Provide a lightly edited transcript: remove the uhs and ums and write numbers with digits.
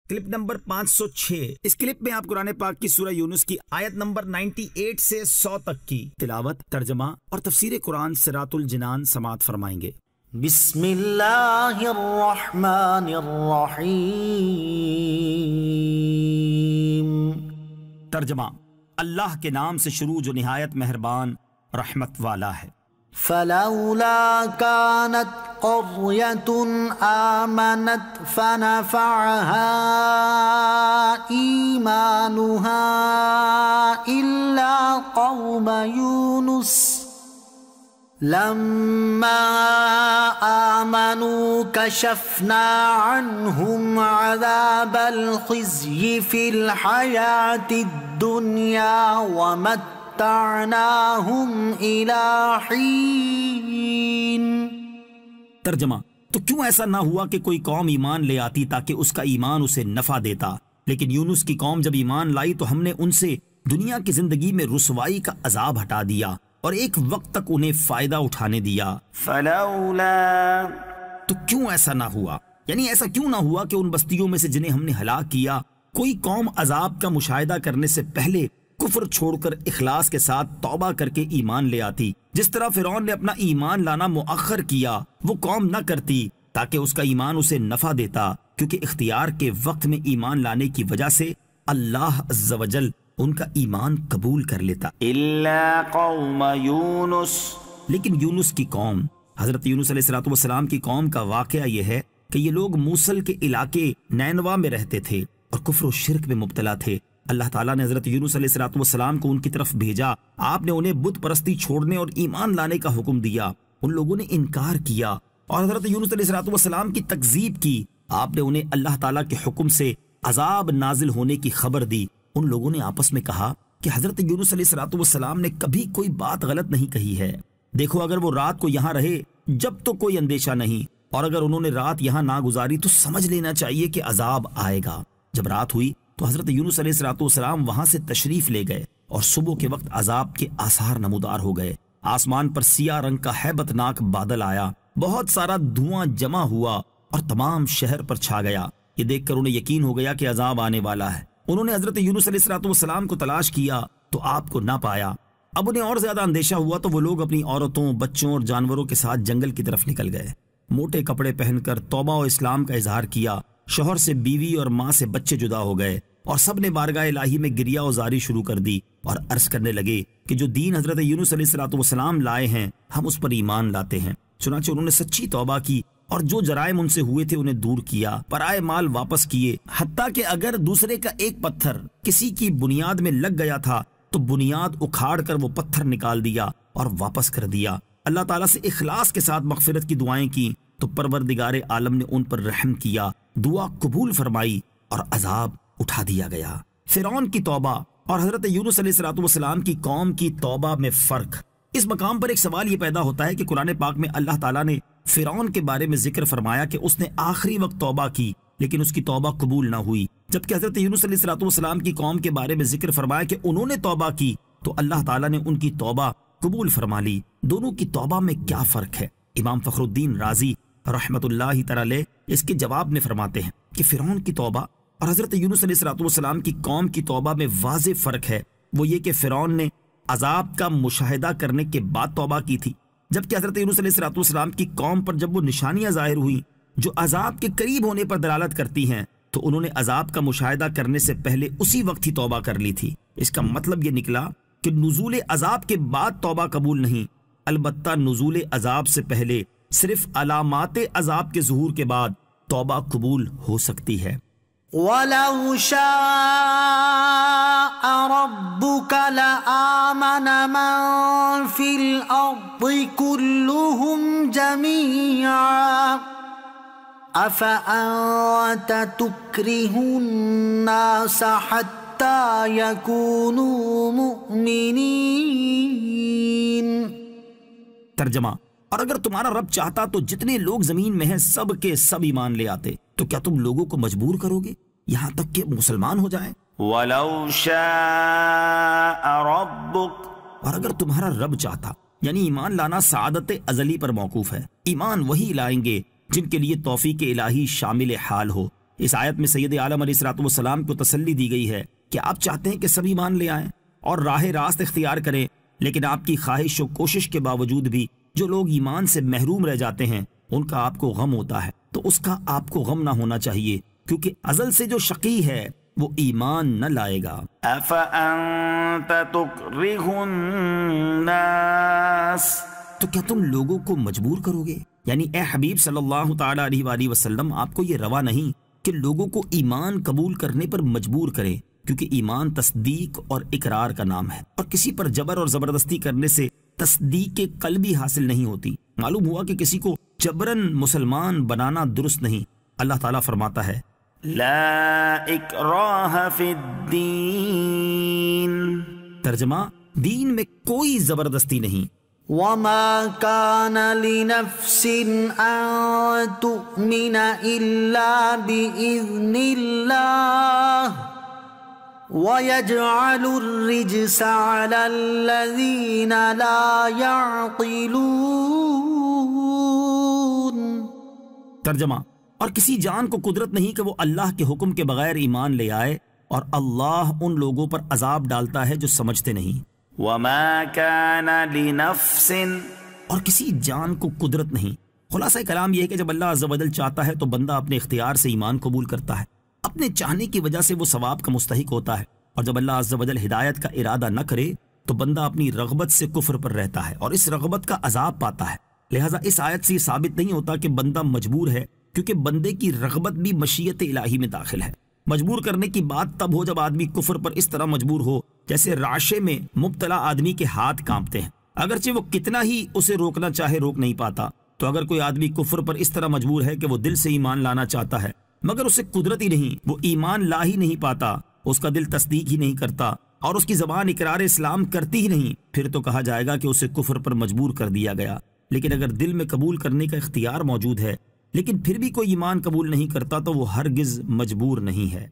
Clip number 506۔ اس clip میں آپ قرآن پاک کی سورہ یونس کی آیت نمبر 98 سے 100 تک کی تلاوت، ترجمہ اور تفسیر قرآن صراط الجنان سماعت فرمائیں گے۔ بسم اللہ الرحمن الرحیم۔ ترجمہ، اللہ کے نام سے شروع جو نہایت مہربان رحمت والا ہے۔ فلولا كانت قرية آمنت فنفعها إيمانها إلا قوم يونس لما آمنوا كشفنا عنهم عذاب الخزي في الحياة الدنيا ومتعناهم إلى حين۔ ترجمہ، تو کیوں ایسا نہ ہوا کہ کوئی قوم ایمان لے آتی تاکہ اس کا ایمان اسے نفع دیتا، لیکن یونس کی قوم جب ایمان لائی تو ہم نے ان سے دنیا کی زندگی میں رسوائی کا عذاب ہٹا دیا اور ایک وقت تک انہیں فائدہ اٹھانے دیا۔ فلولا، تو کیوں ایسا نہ ہوا، یعنی ایسا کیوں نہ ہوا کہ ان بستیوں میں سے جنہیں ہم نے ہلاک کیا کوئی قوم عذاب کا مشاہدہ کرنے سے پہلے کفر چھوڑ کر اخلاص کے ساتھ توبہ کر کے ایمان لے آتی۔ جس طرح فرعون نے اپنا ایمان لانا مؤخر کیا وہ قوم نہ کرتی تاکہ اس کا ایمان اسے نفع دیتا، کیونکہ اختیار کے وقت میں ایمان لانے کی وجہ سے اللہ عز و جل ان کا ایمان قبول کر لیتا۔ الا قوم یونس، لیکن یونس کی قوم، حضرت یونس علیہ السلام کی قوم کا واقعہ یہ ہے کہ یہ لوگ موصل کے علاقے نینوا میں رہتے تھے اور کفر و شرک میں مبتلا تھے۔ اللہ تعالیٰ نے حضرت یونس علیہ السلام کو ان کی طرف بھیجا، آپ نے انہیں بت پرستی چھوڑنے اور ایمان لانے کا حکم دیا۔ ان لوگوں نے انکار کیا اور حضرت یونس علیہ السلام کی تکذیب کی۔ آپ نے انہیں اللہ تعالیٰ کے حکم سے عذاب نازل ہونے کی خبر دی۔ ان لوگوں نے آپس میں کہا کہ حضرت یونس علیہ السلام نے کبھی کوئی بات غلط نہیں کہی ہے، دیکھو اگر وہ رات کو یہاں رہے جب تو کوئی اندیشہ نہیں، اور اگر انہوں نے رات یہاں نہ گزاری تو سمجھ لینا چاہیے کہ عذاب آئے گا۔ جب رات ہوئی تو حضرت یونس علیہ السلام وہاں سے تشریف لے گئے اور صبح کے وقت عذاب کے آثار نمودار ہو گئے۔ آسمان پر سیاہ رنگ کا ہیبت ناک بادل آیا، بہت سارا دھواں جمع ہوا اور تمام شہر پر چھا گیا۔ یہ دیکھ کر انہیں یقین ہو گیا کہ عذاب آنے والا ہے۔ انہوں نے حضرت یونس علیہ السلام کو تلاش کیا تو آپ کو نہ پایا۔ اب انہیں اور زیادہ اندیشہ ہوا تو وہ لوگ اپنی عورتوں، بچوں اور جانوروں کے ساتھ جنگل کی طرف نکل گئے۔ موٹے کپڑے پہن کر توبہ و اسلام کا اظہار کیا، شوہر سے بیوی اور ماں سے بچے جدا ہو گئے اور سب نے بارگاہ الہی میں گریہ و زاری شروع کر دی اور عرض کرنے لگے کہ جو دین حضرت یونس علیہ السلام لائے ہیں ہم اس پر ایمان لاتے ہیں۔ چنانچہ انہوں نے سچی توبہ کی اور جو جرائم ان سے ہوئے تھے انہیں دور کیا، پرائے مال واپس کیے، حتیٰ کہ اگر دوسرے کا ایک پتھر کسی کی بنیاد میں لگ گیا تھا تو بنیاد اکھاڑ کر وہ پتھر نکال دیا اور واپس کر دیا۔ اللہ تعالیٰ سے اخلاص کے ساتھ مغفرت کی دعائیں کی تو پروردگار عالم نے ان پر رحم کیا، دعا قبول فرمائی اور عذاب اٹھا دیا گیا۔ فرعون کی توبہ اور حضرت یونس علیہ السلام کی قوم کی توبہ میں فرق۔ اس مقام پر ایک سوال یہ پیدا ہوتا ہے کہ قرآن پاک میں اللہ تعالیٰ نے فرعون کے بارے میں ذکر فرمایا کہ اس نے آخری وقت توبہ کی لیکن اس کی توبہ قبول نہ ہوئی، جبکہ حضرت یونس علیہ السلام کی قوم کے بارے میں ذکر فرمایا کہ انہوں نے توبہ کی تو اللہ تعالیٰ نے ان کی توبہ قبول فرما لی۔ دونوں کی توبہ میں کیا فرق ہے؟ امام فخر الدین رازی رحمت اللہ تعالی اس کے جواب میں فرماتے ہیں کہ فرعون کی توبہ اور حضرت یونس علیہ السلام کی قوم کی توبہ میں واضح فرق ہے۔ وہ یہ کہ فرعون نے عذاب کا مشاہدہ کرنے کے بعد توبہ کی تھی، جبکہ حضرت یونس علیہ السلام کی قوم پر جب وہ نشانیاں ظاہر ہوئیں جو عذاب کے قریب ہونے پر دلالت کرتی ہیں تو انہوں نے عذاب کا مشاہدہ کرنے سے پہلے اسی وقت ہی توبہ کر لی تھی۔ اس کا مطلب یہ نکلا کہ نزول عذاب کے بعد توبہ قبول نہیں، البتہ نزول عذاب سے پہلے صرف علامات عذاب کے ظہور کے بعد توبہ قبول ہو سکتی ہے۔ وَلَوْ شَاءَ رَبُّكَ لَآمَنَ مَن فِي الْأَرْضِ كُلُّهُمْ جَمِيعًا أَفَأَنْتَ تُكْرِهُ النَّاسَ حَتَّى يَكُونُوا مُؤْمِنِينَ۔ ترجمہ، اور اگر تمہارا رب چاہتا تو جتنے لوگ زمین میں ہیں سب کے سب ایمان لے آتے، تو کیا تم لوگوں کو مجبور کرو گے یہاں تک کہ مسلمان ہو جائیں؟ وَلَوْ شَاءَ رَبُّكَ، اور اگر تمہارا رب چاہتا، یعنی ایمان لانا سعادت ازلی پر موقوف ہے، ایمان وہی لائیں گے جن کے لیے توفیق الہی شامل حال ہو۔ اس آیت میں سید عالم علیہ الصلوۃ والسلام کو تسلی دی گئی ہے کہ آپ چاہتے ہیں کہ سب ایمان لے آئیں اور راہ راست اختیار کریں، لیکن آپ کی خواہش و کوشش کے باوجود بھی جو لوگ ایمان سے محروم رہ جاتے ہیں ان کا آپ کو غم ہوتا ہے، تو اس کا آپ کو غم نہ ہونا چاہیے، کیونکہ ازل سے جو شقی ہے وہ ایمان نہ لائے گا۔ أَفَأَنْتَ تُكْرِهُ النَّاسَ، تو کیا تم لوگوں کو مجبور کرو گے؟ یعنی اے حبیب صلی اللہ تعالی علیہ وآلہ وسلم، آپ کو یہ روا نہیں کہ لوگوں کو ایمان قبول کرنے پر مجبور کریں، کیونکہ ایمان تصدیق اور اقرار کا نام ہے، اور کسی پر جبر اور زبردستی کرنے سے تصدیق قلبی حاصل نہیں ہوتی۔ معلوم ہوا کہ کسی کو جبرن مسلمان بنانا درست نہیں۔ اللہ تعالیٰ فرماتا ہے لا اکراہ فی الدین، ترجمہ، دین میں کوئی زبردستی نہیں۔ وما كان لنفس أن تؤمن إلا بإذن الله ويجعل الرجس على الذين لا يعقلون۔ ترجمہ، اور کسی جان کو قدرت نہیں کہ وہ اللہ کے حکم کے بغیر ایمان لے آئے، اور اللہ ان لوگوں پر عذاب ڈالتا ہے جو سمجھتے نہیں۔ وما كان لنفس، اور کسی جان کو قدرت نہیں۔ خلاصہ کلام یہ ہے کہ جب اللہ عز و جل چاہتا ہے تو بندہ اپنے اختیار سے ایمان قبول کرتا ہے، اپنے چاہنے کی وجہ سے وہ ثواب کا مستحق ہوتا ہے، اور جب اللہ عز و جل ہدایت کا ارادہ نہ کرے تو بندہ اپنی رغبت سے کفر پر رہتا ہے اور اس رغبت کا عذاب پاتا ہے۔ لہٰذا اس آیت سے یہ ثابت نہیں ہوتا کہ بندہ مجبور ہے، کیونکہ بندے کی رغبت بھی مشیت الہی میں داخل ہے۔ مجبور کرنے کی بات تب ہو جب آدمی کفر پر اس طرح مجبور ہو جیسے رعشے میں مبتلا آدمی کے ہاتھ کانپتے ہیں، اگرچہ وہ کتنا ہی اسے روکنا چاہے روک نہیں پاتا۔ تو اگر کوئی آدمی کفر پر اس طرح مجبور ہے کہ وہ دل سے ایمان لانا چاہتا ہے مگر اسے قدرت ہی نہیں، وہ ایمان لا ہی نہیں پاتا، اس کا دل تصدیق ہی نہیں کرتا اور اس کی زبان اقرار اسلام کرتی ہی نہیں، پھر تو کہا جائے گا کہ اسے کفر پر مجبور کر دیا گیا۔ لیکن اگر دل میں قبول کرنے کا اختیار موجود ہے لیکن پھر بھی کوئی ایمان قبول نہیں کرتا تو وہ ہرگز مجبور نہیں ہے۔